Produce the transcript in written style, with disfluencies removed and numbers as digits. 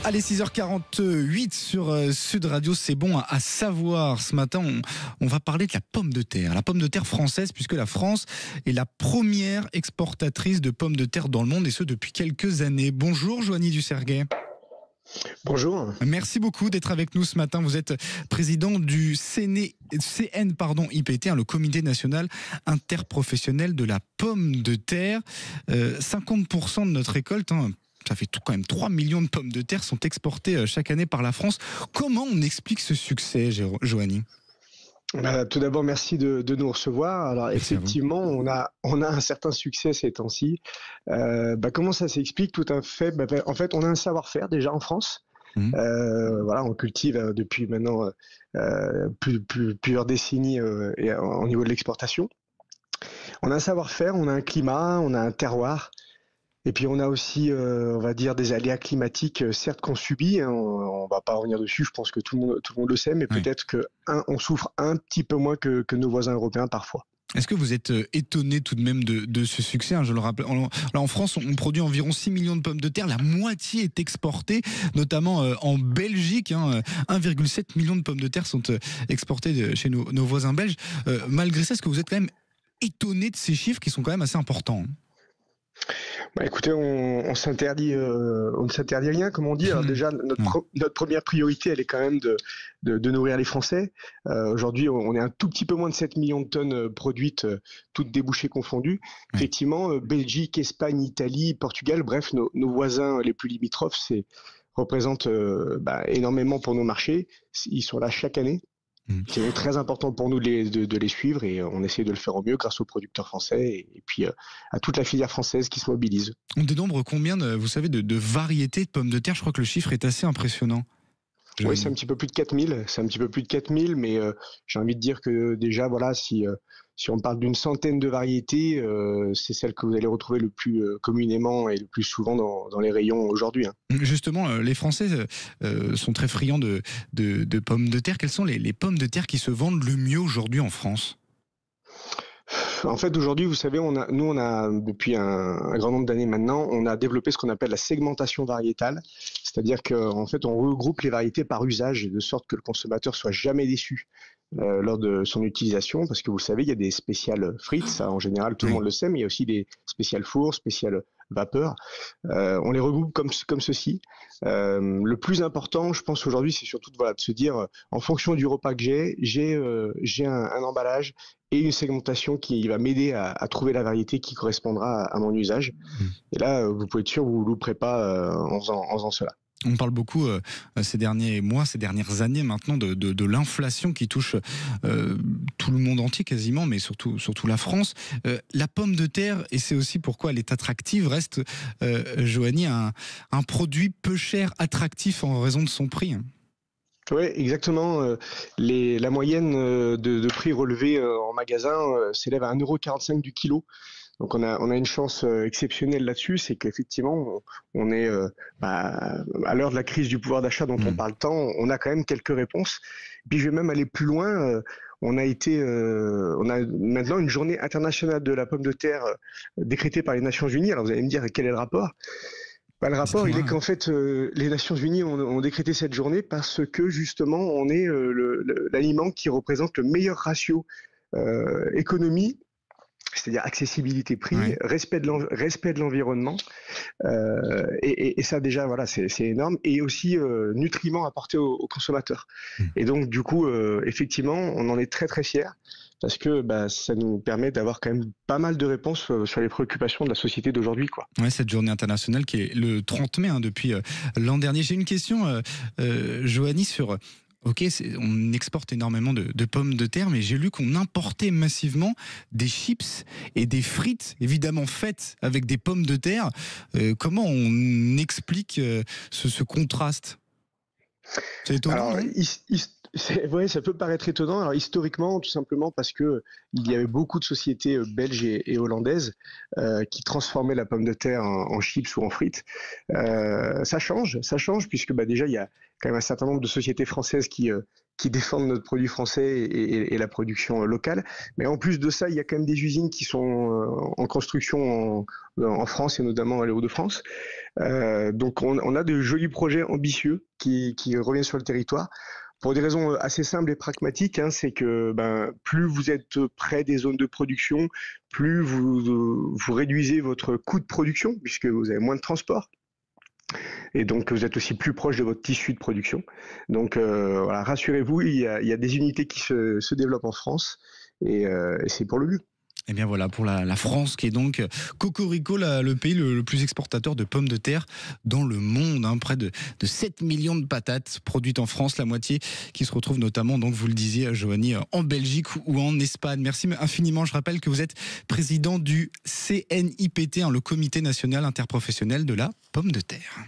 Allez, 6h48 sur Sud Radio, c'est bon à savoir. Ce matin, on va parler de la pomme de terre. La pomme de terre française, puisque la France est la première exportatrice de pommes de terre dans le monde, et ce depuis quelques années. Bonjour, Joanie Ducerguet. Bonjour. Merci beaucoup d'être avec nous ce matin. Vous êtes président du CNIPT, le Comité national interprofessionnel de la pomme de terre. 50% de notre récolte, ça fait quand même 3 millions de pommes de terre sont exportées chaque année par la France. Comment on explique ce succès, Joanie ? Tout d'abord, merci de nous recevoir. Alors Merci effectivement, on a un certain succès ces temps-ci. Comment ça s'explique? Tout à fait. En fait, on a un savoir-faire déjà en France. On cultive depuis maintenant plusieurs décennies au niveau de l'exportation. On a un savoir-faire, on a un climat, on a un terroir. Et puis on a aussi, on va dire, des aléas climatiques, certes qu'on subit. On va pas revenir dessus. Je pense que tout le monde le sait, mais peut-être que on souffre un petit peu moins que nos voisins européens parfois. Est-ce que vous êtes étonné tout de même de ce succès, Je le rappelle, là en France, on produit environ 6 millions de pommes de terre. La moitié est exportée, notamment en Belgique. 1,7 million de pommes de terre sont exportées chez nos voisins belges. Malgré ça, est-ce que vous êtes quand même étonné de ces chiffres qui sont quand même assez importants ? Écoutez, on ne s'interdit rien, comme on dit. Alors déjà, notre première priorité, elle est quand même de nourrir les Français. Aujourd'hui, on est un tout petit peu moins de 7 millions de tonnes produites, toutes débouchées confondues. Effectivement, Belgique, Espagne, Italie, Portugal, bref, nos voisins les plus limitrophes, représentent énormément pour nos marchés. Ils sont là chaque année. C'est très important pour nous de les suivre, et on essaie de le faire au mieux grâce aux producteurs français et puis à toute la filière française qui se mobilise. On dénombre combien, vous savez, de variétés de pommes de terre ? Je crois que le chiffre est assez impressionnant. Oui, c'est un petit peu plus de 4000. Mais j'ai envie de dire que déjà, voilà, si on parle d'une centaine de variétés, c'est celle que vous allez retrouver le plus communément et le plus souvent dans les rayons aujourd'hui. Justement, les Français sont très friands de pommes de terre. Quelles sont les pommes de terre qui se vendent le mieux aujourd'hui en France ? En fait, aujourd'hui, vous savez, on a depuis un grand nombre d'années maintenant, on a développé ce qu'on appelle la segmentation variétale, c'est-à-dire qu'en fait, on regroupe les variétés par usage, de sorte que le consommateur soit jamais déçu lors de son utilisation, parce que vous savez, il y a des spéciales frites, ça en général tout le monde le sait, mais il y a aussi des spéciales fours, spéciales vapeur. On les regroupe comme ceci. Le plus important, je pense aujourd'hui, c'est surtout de se dire, en fonction du repas que j'ai un emballage et une segmentation qui va m'aider à trouver la variété qui correspondra à mon usage. Et là, vous pouvez être sûr, vous ne louperez pas en faisant cela. On parle beaucoup ces derniers mois, ces dernières années maintenant de l'inflation qui touche tout le monde entier quasiment, mais surtout la France. La pomme de terre, et c'est aussi pourquoi elle est attractive, reste, Joanie, un produit peu cher, attractif en raison de son prix. Oui, exactement. La moyenne de prix relevé en magasin s'élève à 1,45 € du kilo. Donc on a une chance exceptionnelle là-dessus, c'est qu'effectivement on est à l'heure de la crise du pouvoir d'achat dont on parle tant, on a quand même quelques réponses. Puis je vais même aller plus loin. On a maintenant une journée internationale de la pomme de terre décrétée par les Nations Unies. Alors vous allez me dire quel est le rapport ? Le rapport, il est qu'en fait, les Nations Unies ont décrété cette journée parce que justement, on est l'aliment qui représente le meilleur ratio économie, c'est-à-dire accessibilité-prix, respect de l'environnement, et ça déjà, voilà, c'est énorme, et aussi nutriments apportés aux consommateurs. Et donc, du coup, effectivement, on en est très très fiers, parce que ça nous permet d'avoir quand même pas mal de réponses sur les préoccupations de la société d'aujourd'hui, quoi. Ouais, cette journée internationale qui est le 30 mai depuis l'an dernier. J'ai une question, Joanie, sur... Ok, on exporte énormément de pommes de terre, mais j'ai lu qu'on importait massivement des chips et des frites, évidemment faites avec des pommes de terre. Comment on explique ce contraste ? C'est étonnant. Alors, ça peut paraître étonnant. Alors historiquement, tout simplement parce que il y avait beaucoup de sociétés belges et hollandaises qui transformaient la pomme de terre en chips ou en frites. Ça change puisque déjà il y a quand même un certain nombre de sociétés françaises qui qui défendent notre produit français et la production locale. Mais en plus de ça, il y a quand même des usines qui sont en construction en France et notamment dans les Hauts-de-France. Donc on a de jolis projets ambitieux qui reviennent sur le territoire. Pour des raisons assez simples et pragmatiques, hein, c'est que plus vous êtes près des zones de production, plus vous réduisez votre coût de production, puisque vous avez moins de transport. Et donc vous êtes aussi plus proche de votre tissu de production. Donc voilà, rassurez-vous, il y a des unités qui se développent en France et c'est pour le mieux. Et bien voilà, pour la France qui est donc Cocorico, le pays le plus exportateur de pommes de terre dans le monde. Hein, près de 7 millions de patates produites en France, la moitié qui se retrouve notamment, donc vous le disiez Joanie, en Belgique ou en Espagne. Merci infiniment. Je rappelle que vous êtes président du CNIPT, hein, le Comité national interprofessionnel de la pomme de terre.